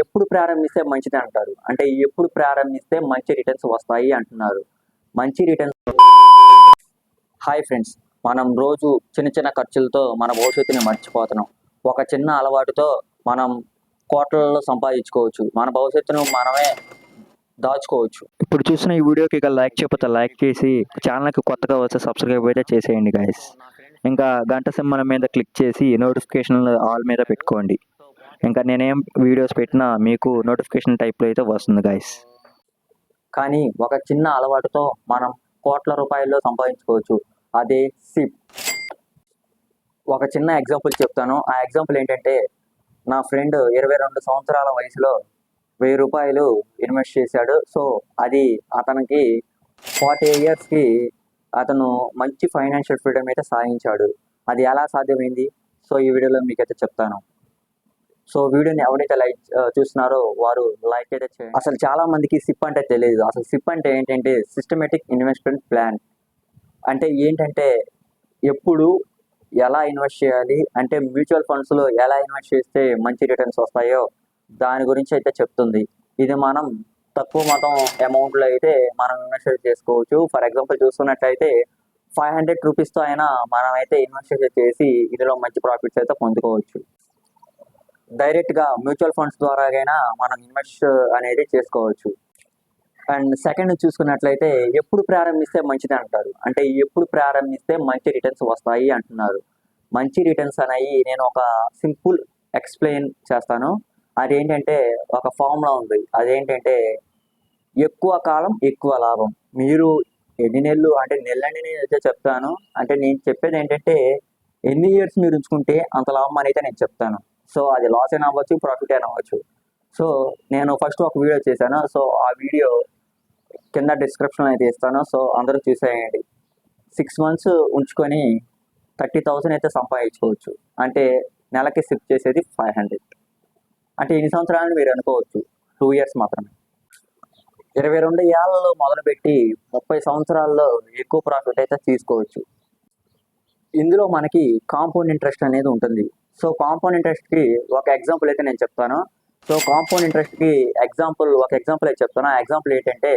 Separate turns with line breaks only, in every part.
ఎప్పుడు ప్రారంభిస్తే మంచిది అంటారు, అంటే ఎప్పుడు ప్రారంభిస్తే మంచి రిటర్న్స్ వస్తాయి అంటున్నారు. మంచి రిటర్న్స్. హాయ్ ఫ్రెండ్స్, మనం రోజు చిన్న చిన్న ఖర్చులతో మన భవిష్యత్తుని మర్చిపోతున్నాం. ఒక చిన్న అలవాటుతో మనం కోట్లలో సంపాదించుకోవచ్చు, మన భవిష్యత్తును మనమే దాచుకోవచ్చు. ఇప్పుడు చూసిన ఈ వీడియోకి ఇక లైక్ చేయకపోతే లైక్ చేసి ఛానల్కి కొత్తగా వస్తే సబ్స్క్రైబ్ అయితే చేసేయండి గైస్. ఇంకా గంట సింబల్ మీద క్లిక్ చేసి నోటిఫికేషన్ ఆల్ మీద పెట్టుకోండి. ఇంకా నేనేం వీడియోస్ పెట్టినా మీకు నోటిఫికేషన్ టైప్లో అయితే వస్తుంది గైస్. కానీ ఒక చిన్న అలవాటుతో మనం కోట్ల రూపాయల్లో సంపాదించుకోవచ్చు. అదే సిప్. ఒక చిన్న ఎగ్జాంపుల్ చెప్తాను. ఆ ఎగ్జాంపుల్ ఏంటంటే, నా ఫ్రెండ్ 22 సంవత్సరాల వయసులో 1000 రూపాయలు ఇన్వెస్ట్ చేశాడు. సో అది అతనికి 40 ఇయర్స్కి అతను మంచి ఫైనాన్షియల్ ఫ్రీడమ్ అయితే సాధించాడు. అది ఎలా సాధ్యమైంది? సో ఈ వీడియోలో మీకైతే చెప్తాను. సో వీడియోని ఎవరైతే లైక్ చూస్తున్నారో వారు లైక్ అయితే చేయండి. అసలు చాలా మందికి సిప్ అంటే తెలియదు. అసలు సిప్ అంటే ఏంటంటే సిస్టమేటిక్ ఇన్వెస్ట్మెంట్ ప్లాన్. అంటే ఏంటంటే ఎప్పుడు ఎలా ఇన్వెస్ట్ చేయాలి, అంటే మ్యూచువల్ ఫండ్స్లో ఎలా ఇన్వెస్ట్ చేస్తే మంచి రిటర్న్స్ వస్తాయో దాని గురించి అయితే చెప్తుంది. ఇది మనం తక్కువ మొత్తం అమౌంట్లో అయితే మనం ఇన్వెస్ట్ చేసుకోవచ్చు. ఫర్ ఎగ్జాంపుల్ చూసుకున్నట్లయితే 500 రూపీస్తో అయినా మనం అయితే ఇన్వెస్ట్ చేసి ఇందులో మంచి ప్రాఫిట్స్ అయితే పొందుకోవచ్చు. డైరెక్ట్గా మ్యూచువల్ ఫండ్స్ ద్వారాగైనా మనం ఇన్వెస్ట్ అనేది చేసుకోవచ్చు. అండ్ సెకండ్ చూసుకున్నట్లయితే ఎప్పుడు ప్రారంభిస్తే మంచిది అంటారు, అంటే ఎప్పుడు ప్రారంభిస్తే మంచి రిటర్న్స్ వస్తాయి అంటున్నారు. మంచి రిటర్న్స్ అనేవి నేను ఒక సింపుల్ ఎక్స్ప్లెయిన్ చేస్తాను. అదేంటంటే ఒక ఫార్ములా ఉంది. అదేంటంటే ఎక్కువ కాలం ఎక్కువ లాభం. మీరు ఎన్ని నెలలు, అంటే నెలని నేను అయితే చెప్తాను. అంటే నేను చెప్పేది ఏంటంటే ఎన్ని ఇయర్స్ మీరు ఉంచుకుంటే అంత లాభం అని అయితే నేను చెప్తాను. సో అది లాస్ అయినా అవ్వచ్చు, ప్రాఫిట్ అయినా అవ్వచ్చు. సో నేను ఫస్ట్ ఒక వీడియో చేశాను. సో ఆ వీడియో కింద డిస్క్రిప్షన్ అయితే ఇస్తాను. సో అందరూ చూసేయండి. 6 months ఉంచుకొని 30,000 అయితే సంపాదించుకోవచ్చు. అంటే నెలకి సిప్ చేసేది 500. అంటే ఎన్ని సంవత్సరాలని మీరు అనుకోవచ్చు, 2 years మాత్రమే. 22 ఏళ్లలో మొదలుపెట్టి 30 సంవత్సరాల్లో ఎక్కువ ప్రాఫిట్ అయితే తీసుకోవచ్చు. ఇందులో మనకి కాంపౌండ్ ఇంట్రెస్ట్ అనేది ఉంటుంది. సో కాంపౌండ్ ఇంట్రెస్ట్కి ఒక ఎగ్జాంపుల్ అయితే నేను చెప్తాను. సో కాంపౌండ్ ఇంట్రెస్ట్కి ఒక ఎగ్జాంపుల్ అయితే చెప్తాను. ఆ ఎగ్జాంపుల్ ఏంటంటే,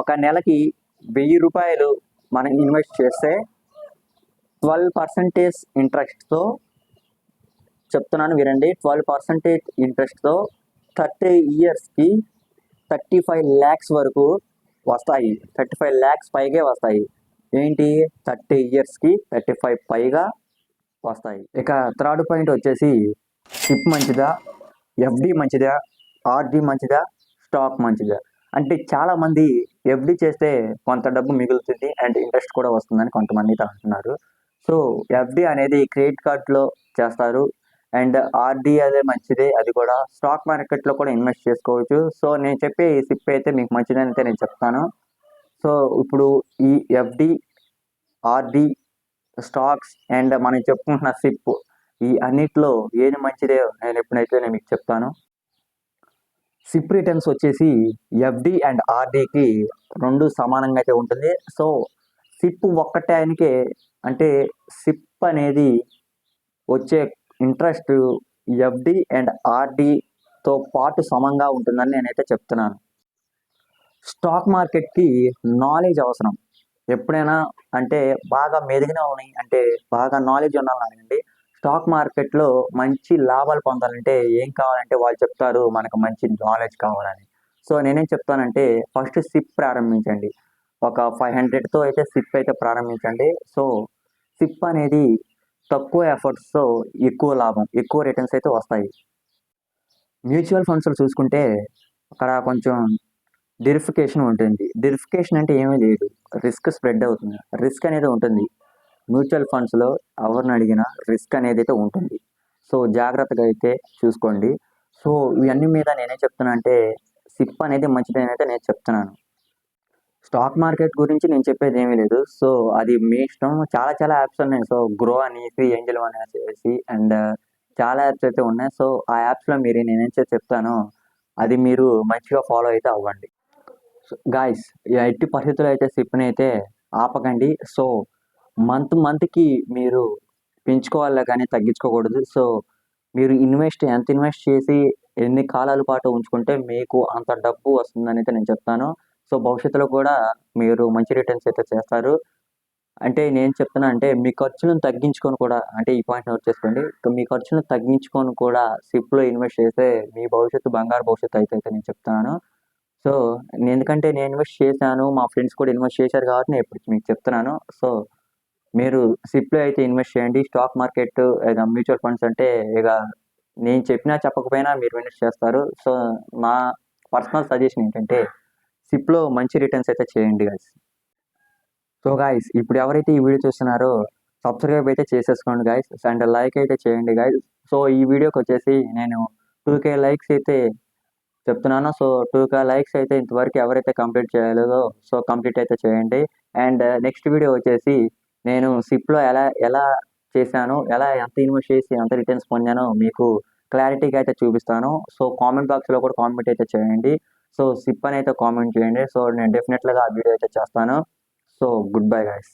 ఒక నెలకి 1000 రూపాయలు మనం ఇన్వెస్ట్ చేస్తే 12% ఇంట్రెస్ట్తో చెప్తున్నాను వినండి. 12% ఇంట్రెస్ట్తో 30 ఇయర్స్కి 35 lakhs వరకు వస్తాయి. 35 lakhs పైగా వస్తాయి. ఏంటి, 30 ఇయర్స్కి 35 పైగా వస్తాయి. ఇక థర్డ్ పాయింట్ వచ్చేసి, సిప్ మంచిదా, ఎఫ్డి మంచిదా, ఆర్డి మంచిదా, స్టాక్ మంచిదా? అంటే చాలామంది ఎఫ్డి చేస్తే కొంత డబ్బు మిగులుతుంది అండ్ ఇంట్రెస్ట్ కూడా వస్తుందని కొంతమంది అంటున్నారు. సో ఎఫ్డి అనేది క్రెడిట్ కార్డులో చేస్తారు అండ్ ఆర్డి అదే మంచిదే. అది కూడా స్టాక్ మార్కెట్లో కూడా ఇన్వెస్ట్ చేసుకోవచ్చు. సో నేను చెప్పే ఈ సిప్ అయితే మీకు మంచిదని అయితే నేను చెప్తాను. సో ఇప్పుడు ఈ ఎఫ్డి, ఆర్డి, స్టాక్స్ అండ్ మనం చెప్పుకుంటున్న సిప్, ఈ అన్నిట్లో ఏది మంచిదే నేను మీకు చెప్తాను. సిప్ రిటర్న్స్ వచ్చేసి ఎఫ్డి అండ్ ఆర్డీకి 2 సమానంగా అయితే ఉంటుంది. సో సిప్ ఒక్కటానికే, అంటే సిప్ అనేది వచ్చే ఇంట్రెస్ట్ ఎఫ్డి అండ్ ఆర్డీతో పాటు సమంగా ఉంటుందని నేనైతే చెప్తున్నాను. స్టాక్ మార్కెట్కి నాలెడ్జ్ అవసరం. ఎప్పుడైనా అంటే బాగా మెదిగిన వాళ్ళని, అంటే బాగా నాలెడ్జ్ ఉన్న వాళ్ళని స్టాక్ మార్కెట్లో మంచి లాభాలు పొందాలంటే ఏం కావాలంటే వాళ్ళు చెప్తారు మనకు మంచి నాలెడ్జ్ కావాలని. సో నేనేం చెప్తానంటే ఫస్ట్ సిప్ ప్రారంభించండి. ఒక 500తో అయితే సిప్ అయితే ప్రారంభించండి. సో సిప్ అనేది తక్కువ ఎఫర్ట్స్తో ఎక్కువ లాభం, ఎక్కువ రిటర్న్స్ అయితే వస్తాయి. మ్యూచువల్ ఫండ్స్లో చూసుకుంటే అక్కడ కొంచెం డిరిఫికేషన్ ఉంటుంది. డిరిఫికేషన్ అంటే ఏమీ లేదు, రిస్క్ స్ప్రెడ్ అవుతుంది, రిస్క్ అనేది ఉంటుంది. మ్యూచువల్ ఫండ్స్లో ఎవరిని అడిగినా రిస్క్ అనేది అయితే ఉంటుంది. సో జాగ్రత్తగా అయితే చూసుకోండి. సో ఇవన్నీ మీద నేనేం చెప్తున్నా అంటే సిప్ అనేది మంచిదని అయితే నేను చెప్తున్నాను. స్టాక్ మార్కెట్ గురించి నేను చెప్పేది ఏమీ లేదు. సో అది మీ ఇష్టం. చాలా యాప్స్ ఉన్నాయి. సో గ్రో అని, ఫ్రీ ఏంజల్ అనేసి అండ్ చాలా యాప్స్ అయితే ఉన్నాయి. సో ఆ యాప్స్లో మీరు నేనేం చెప్తానో అది మీరు మంచిగా ఫాలో అయితే అవ్వండి. గాయస్, ఎట్టి పరిస్థితుల్లో అయితే సిప్ని అయితే ఆపకండి. సో మంత్కి మీరు పెంచుకోవాలి కానీ తగ్గించుకోకూడదు. సో మీరు ఎంత ఇన్వెస్ట్ చేసి ఎన్ని కాలాల పాటు ఉంచుకుంటే మీకు అంత డబ్బు వస్తుందని అయితే నేను చెప్తాను. సో, భవిష్యత్తులో కూడా మీరు మంచి రిటర్న్స్ అయితే చేస్తారు. అంటే నేను చెప్తున్నా అంటే మీ ఖర్చులను తగ్గించుకొని కూడా అంటే ఈ పాయింట్ నోట్ చేసుకోండి. మీ ఖర్చులను తగ్గించుకొని కూడా సిప్‌లో ఇన్వెస్ట్ చేస్తే మీ భవిష్యత్తు బంగారు భవిష్యత్తు అయితే నేను చెప్తున్నాను. సో, ఎందుకంటే నేను ఇన్వెస్ట్ చేశాను. మా ఫ్రెండ్స్ కూడా ఇన్వెస్ట్ చేశారు కాబట్టి నేను ఇప్పుడు మీకు చెప్తున్నాను. సో, మీరు సిప్‌లో అయితే ఇన్వెస్ట్ చేయండి. స్టాక్ మార్కెట్ ఇక మ్యూచువల్ ఫండ్స్ అంటే ఇక నేను చెప్పినా చెప్పకపోయినా మీరు ఇన్వెస్ట్ చేస్తారు. సో, నా పర్సనల్ సజెషన్ ఏంటంటే సిప్‌లో మంచి రిటర్న్స్ అయితే చేయండి గైస్. సో గైస్ ఇప్పుడు ఎవరైతే ఈ వీడియో చూస్తున్నారో సబ్స్క్రైబ్ అయితే చేసేసుకోండి గైస్ అండ్ లైక్ అయితే చేయండి గైస్. సో ఈ వీడియోకి వచ్చేసి నేను 2K లైక్స్ అయితే చెప్తున్నాను. సో 2K లైక్స్ అయితే ఇంతవరకు ఎవరైతే కంప్లీట్ చేయలేదో సో కంప్లీట్ అయితే చేయండి. అండ్ నెక్స్ట్ వీడియో వచ్చేసి నేను సిప్లో ఎలా ఎలా చేశాను, ఎలా ఎంత ఇన్వెస్ట్ చేసి ఎంత రిటర్న్స్ పొందానో మీకు క్లారిటీగా అయితే చూపిస్తాను. సో కామెంట్ బాక్స్లో కూడా కామెంట్ అయితే చేయండి. సో సిప్ అని అయితే కామెంట్ చేయండి. సో నేను డెఫినెట్గా ఆ వీడియో అయితే చేస్తాను. So good bye guys.